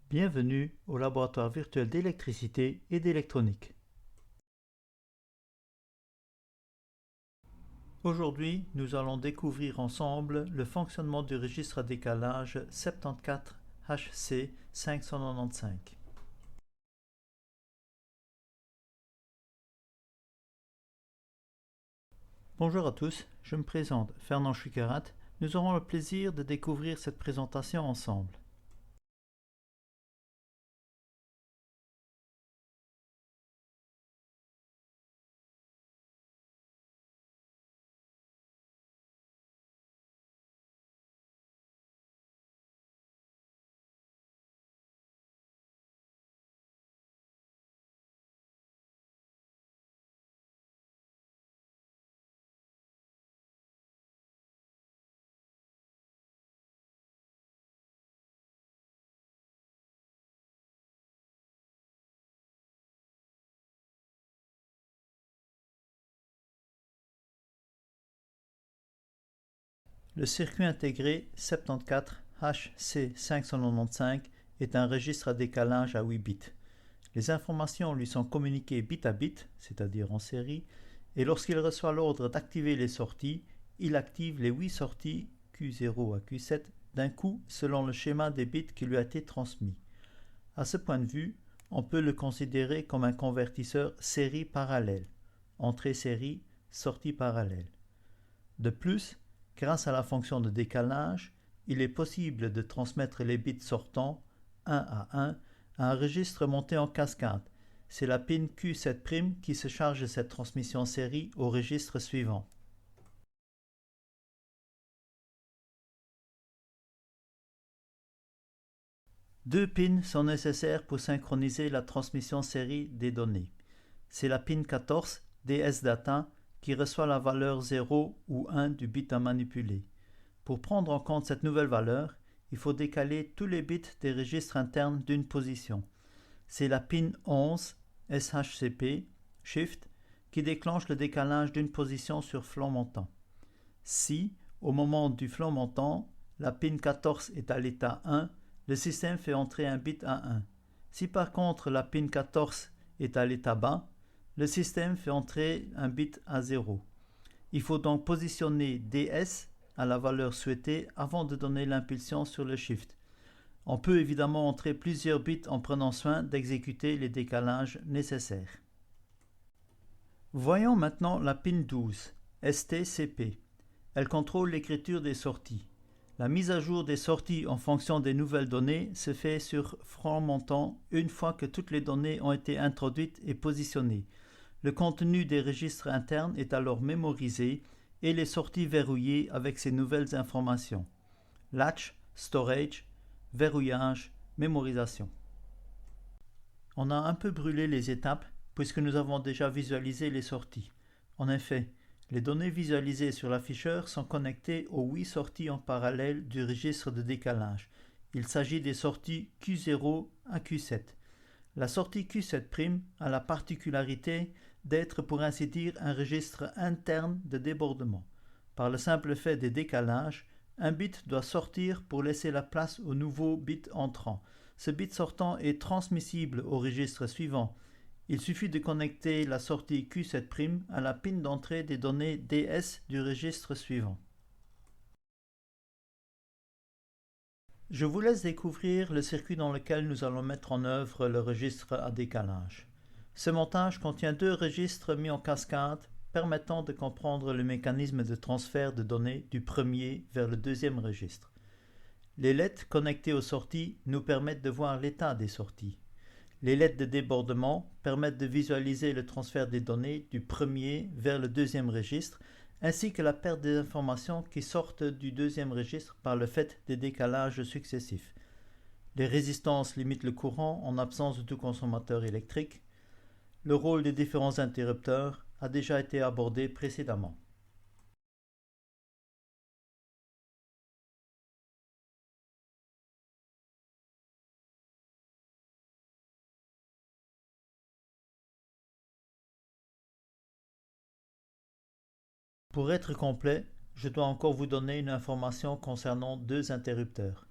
Bienvenue au laboratoire virtuel d'électricité et d'électronique. Aujourd'hui, nous allons découvrir ensemble le fonctionnement du registre à décalage 74HC595. Bonjour à tous, je me présente Fernand Schwickerath. Nous aurons le plaisir de découvrir cette présentation ensemble. Le circuit intégré 74HC595 est un registre à décalage à 8 bits. Les informations lui sont communiquées bit à bit, c'est-à-dire en série, et lorsqu'il reçoit l'ordre d'activer les sorties, il active les 8 sorties Q0 à Q7 d'un coup selon le schéma des bits qui lui a été transmis. À ce point de vue, on peut le considérer comme un convertisseur série parallèle, entrée série, sortie parallèle. De plus, grâce à la fonction de décalage, il est possible de transmettre les bits sortants, 1 à 1, à un registre monté en cascade. C'est la pin Q7' qui se charge de cette transmission série au registre suivant. Deux pins sont nécessaires pour synchroniser la transmission série des données. C'est la pin 14 DS-Data qui reçoit la valeur 0 ou 1 du bit à manipuler. Pour prendre en compte cette nouvelle valeur, il faut décaler tous les bits des registres internes d'une position. C'est la pin 11 SHCP Shift qui déclenche le décalage d'une position sur flanc montant. Si, au moment du flanc montant, la pin 14 est à l'état 1, le système fait entrer un bit à 1. Si par contre la pin 14 est à l'état bas, le système fait entrer un bit à 0. Il faut donc positionner DS à la valeur souhaitée avant de donner l'impulsion sur le Shift. On peut évidemment entrer plusieurs bits en prenant soin d'exécuter les décalages nécessaires. Voyons maintenant la pin 12, STCP. Elle contrôle l'écriture des sorties. La mise à jour des sorties en fonction des nouvelles données se fait sur franc montant une fois que toutes les données ont été introduites et positionnées. Le contenu des registres internes est alors mémorisé et les sorties verrouillées avec ces nouvelles informations. Latch, storage, verrouillage, mémorisation. On a un peu brûlé les étapes puisque nous avons déjà visualisé les sorties. En effet, les données visualisées sur l'afficheur sont connectées aux 8 sorties en parallèle du registre de décalage. Il s'agit des sorties Q0 à Q7. La sortie Q7' a la particularité d'être pour ainsi dire un registre interne de débordement. Par le simple fait des décalages, un bit doit sortir pour laisser la place au nouveau bit entrant. Ce bit sortant est transmissible au registre suivant. Il suffit de connecter la sortie Q7' à la pin d'entrée des données DS du registre suivant. Je vous laisse découvrir le circuit dans lequel nous allons mettre en œuvre le registre à décalage. Ce montage contient deux registres mis en cascade permettant de comprendre le mécanisme de transfert de données du premier vers le deuxième registre. Les LED connectées aux sorties nous permettent de voir l'état des sorties. Les LED de débordement permettent de visualiser le transfert des données du premier vers le deuxième registre, ainsi que la perte des informations qui sortent du deuxième registre par le fait des décalages successifs. Les résistances limitent le courant en absence de tout consommateur électrique. Le rôle des différents interrupteurs a déjà été abordé précédemment. Pour être complet, je dois encore vous donner une information concernant deux interrupteurs.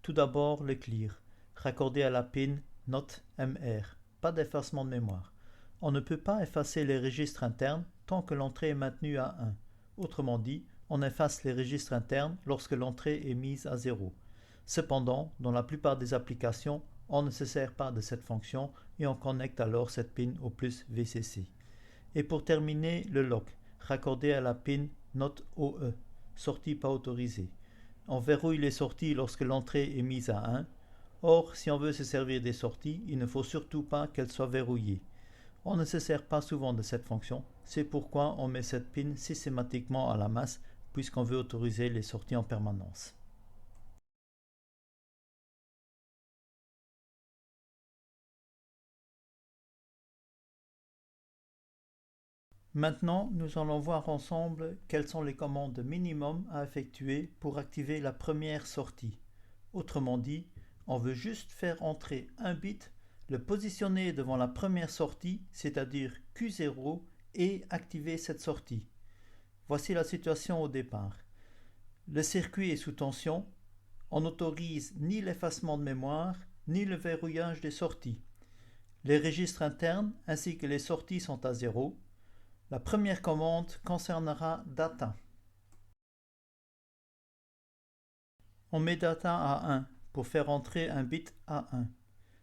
Tout d'abord, le clear. raccordé à la pin NOT-MR. Pas d'effacement de mémoire. On ne peut pas effacer les registres internes tant que l'entrée est maintenue à 1. Autrement dit, on efface les registres internes lorsque l'entrée est mise à 0. Cependant, dans la plupart des applications, on ne se sert pas de cette fonction et on connecte alors cette pin au plus VCC. Et pour terminer, le lock, raccordé à la pin NOT-OE, sortie pas autorisée. On verrouille les sorties lorsque l'entrée est mise à 1. Or, si on veut se servir des sorties, il ne faut surtout pas qu'elles soient verrouillées. On ne se sert pas souvent de cette fonction, c'est pourquoi on met cette pin systématiquement à la masse puisqu'on veut autoriser les sorties en permanence. Maintenant, nous allons voir ensemble quelles sont les commandes minimum à effectuer pour activer la première sortie. Autrement dit, on veut juste faire entrer un bit, le positionner devant la première sortie, c'est-à-dire Q0, et activer cette sortie. Voici la situation au départ. Le circuit est sous tension, on n'autorise ni l'effacement de mémoire, ni le verrouillage des sorties. Les registres internes ainsi que les sorties sont à 0. La première commande concernera data. On met data à 1 pour faire entrer un bit à 1.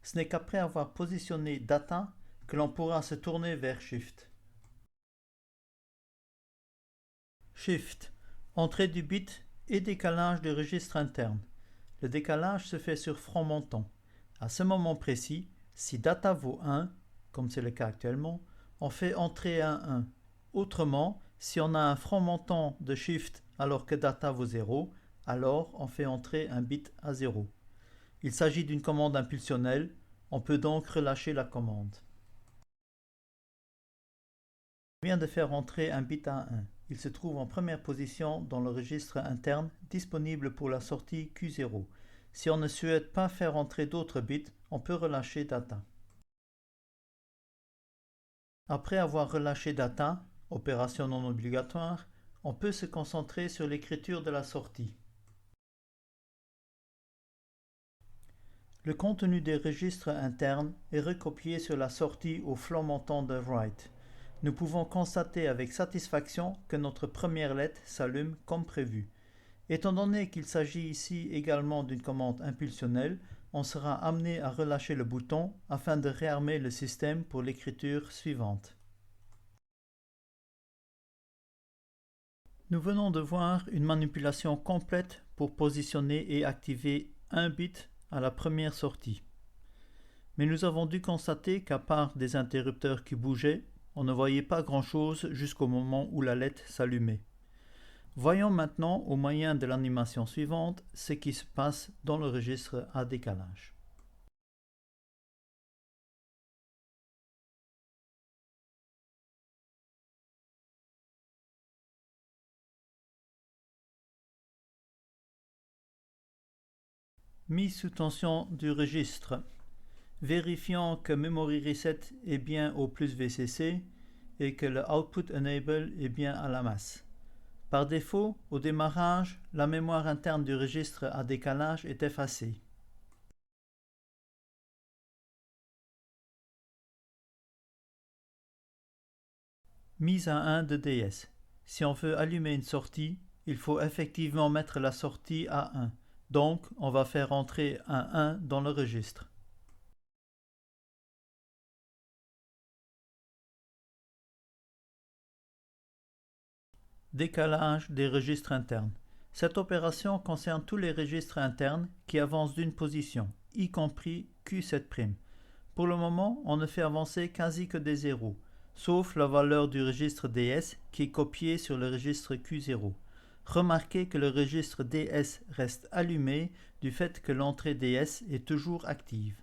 Ce n'est qu'après avoir positionné data que l'on pourra se tourner vers Shift. Shift, entrée du bit et décalage du registre interne. Le décalage se fait sur front montant. À ce moment précis, si data vaut 1, comme c'est le cas actuellement, on fait entrer un 1. Autrement, si on a un front montant de Shift alors que data vaut 0, alors on fait entrer un bit à 0. Il s'agit d'une commande impulsionnelle, on peut donc relâcher la commande. On vient de faire entrer un bit à 1. Il se trouve en première position dans le registre interne disponible pour la sortie Q0. Si on ne souhaite pas faire entrer d'autres bits, on peut relâcher data. Après avoir relâché data, opération non obligatoire, on peut se concentrer sur l'écriture de la sortie. Le contenu des registres internes est recopié sur la sortie au flanc montant de write. Nous pouvons constater avec satisfaction que notre première lettre s'allume comme prévu. Étant donné qu'il s'agit ici également d'une commande impulsionnelle, on sera amené à relâcher le bouton afin de réarmer le système pour l'écriture suivante. Nous venons de voir une manipulation complète pour positionner et activer un bit à la première sortie. Mais nous avons dû constater qu'à part des interrupteurs qui bougeaient, on ne voyait pas grand-chose jusqu'au moment où la lettre s'allumait. Voyons maintenant, au moyen de l'animation suivante, ce qui se passe dans le registre à décalage. Mise sous tension du registre. Vérifiant que Memory Reset est bien au plus VCC et que le Output Enable est bien à la masse. Par défaut, au démarrage, la mémoire interne du registre à décalage est effacée. Mise à 1 de DS. Si on veut allumer une sortie, il faut effectivement mettre la sortie à 1. Donc, on va faire entrer un 1 dans le registre. Décalage des registres internes. Cette opération concerne tous les registres internes qui avancent d'une position, y compris Q7'. Pour le moment, on ne fait avancer quasi que des zéros, sauf la valeur du registre DS qui est copiée sur le registre Q0. Remarquez que le registre DS reste allumé du fait que l'entrée DS est toujours active.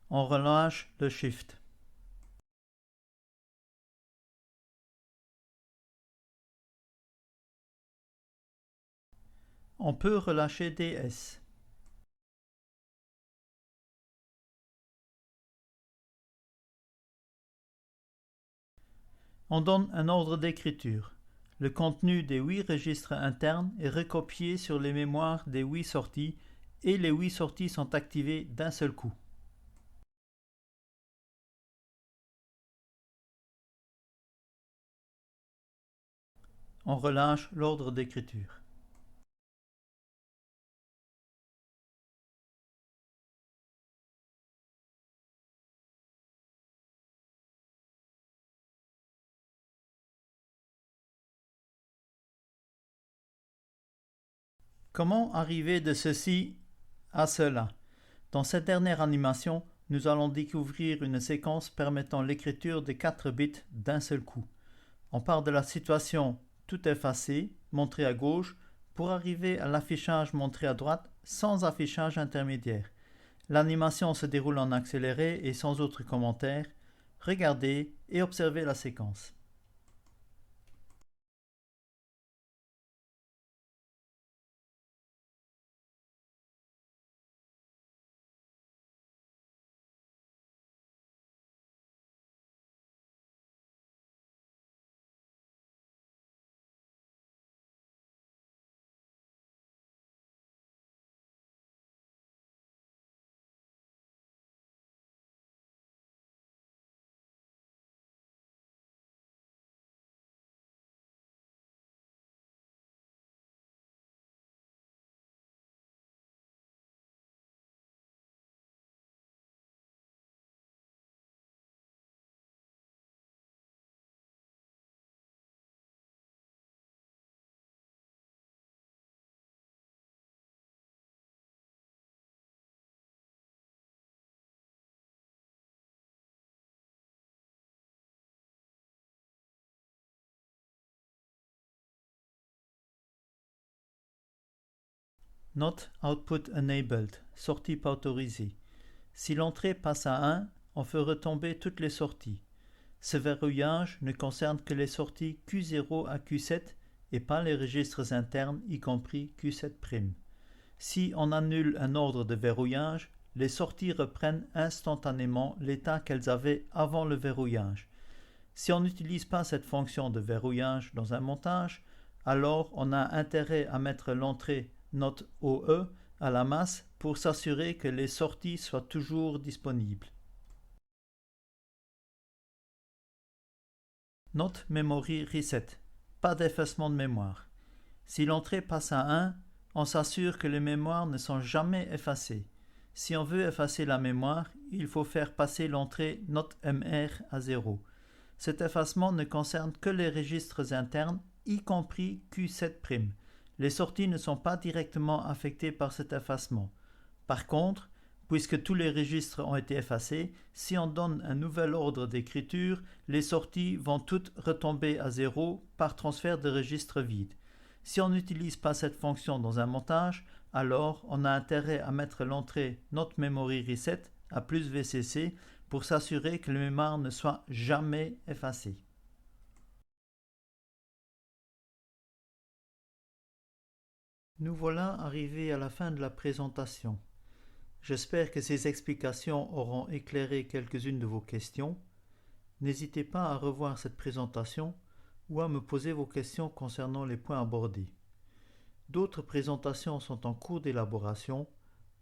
On relâche le Shift. On peut relâcher DS. On donne un ordre d'écriture. Le contenu des 8 registres internes est recopié sur les mémoires des 8 sorties et les 8 sorties sont activées d'un seul coup. On relâche l'ordre d'écriture. Comment arriver de ceci à cela? Dans cette dernière animation, nous allons découvrir une séquence permettant l'écriture de 4 bits d'un seul coup. On part de la situation tout effacé, montré à gauche, pour arriver à l'affichage montré à droite sans affichage intermédiaire. L'animation se déroule en accéléré et sans autre commentaire. Regardez et observez la séquence. Not Output Enabled, sortie pas autorisée. Si l'entrée passe à 1, on fait retomber toutes les sorties. Ce verrouillage ne concerne que les sorties Q0 à Q7 et pas les registres internes, y compris Q7'. Si on annule un ordre de verrouillage, les sorties reprennent instantanément l'état qu'elles avaient avant le verrouillage. Si on n'utilise pas cette fonction de verrouillage dans un montage, alors on a intérêt à mettre l'entrée Not OE à la masse pour s'assurer que les sorties soient toujours disponibles. Not Memory Reset. Pas d'effacement de mémoire. Si l'entrée passe à 1, on s'assure que les mémoires ne sont jamais effacées. Si on veut effacer la mémoire, il faut faire passer l'entrée NotMR à 0. Cet effacement ne concerne que les registres internes, y compris Q7'. Les sorties ne sont pas directement affectées par cet effacement. Par contre, puisque tous les registres ont été effacés, si on donne un nouvel ordre d'écriture, les sorties vont toutes retomber à 0 par transfert de registre vide. Si on n'utilise pas cette fonction dans un montage, alors on a intérêt à mettre l'entrée Not Memory Reset à plus VCC pour s'assurer que le mémoire ne soit jamais effacé. Nous voilà arrivés à la fin de la présentation. J'espère que ces explications auront éclairé quelques-unes de vos questions. N'hésitez pas à revoir cette présentation ou à me poser vos questions concernant les points abordés. D'autres présentations sont en cours d'élaboration,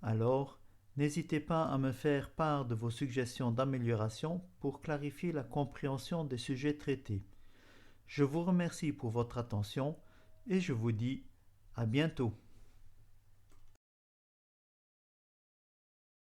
alors n'hésitez pas à me faire part de vos suggestions d'amélioration pour clarifier la compréhension des sujets traités. Je vous remercie pour votre attention et je vous dis à bientôt.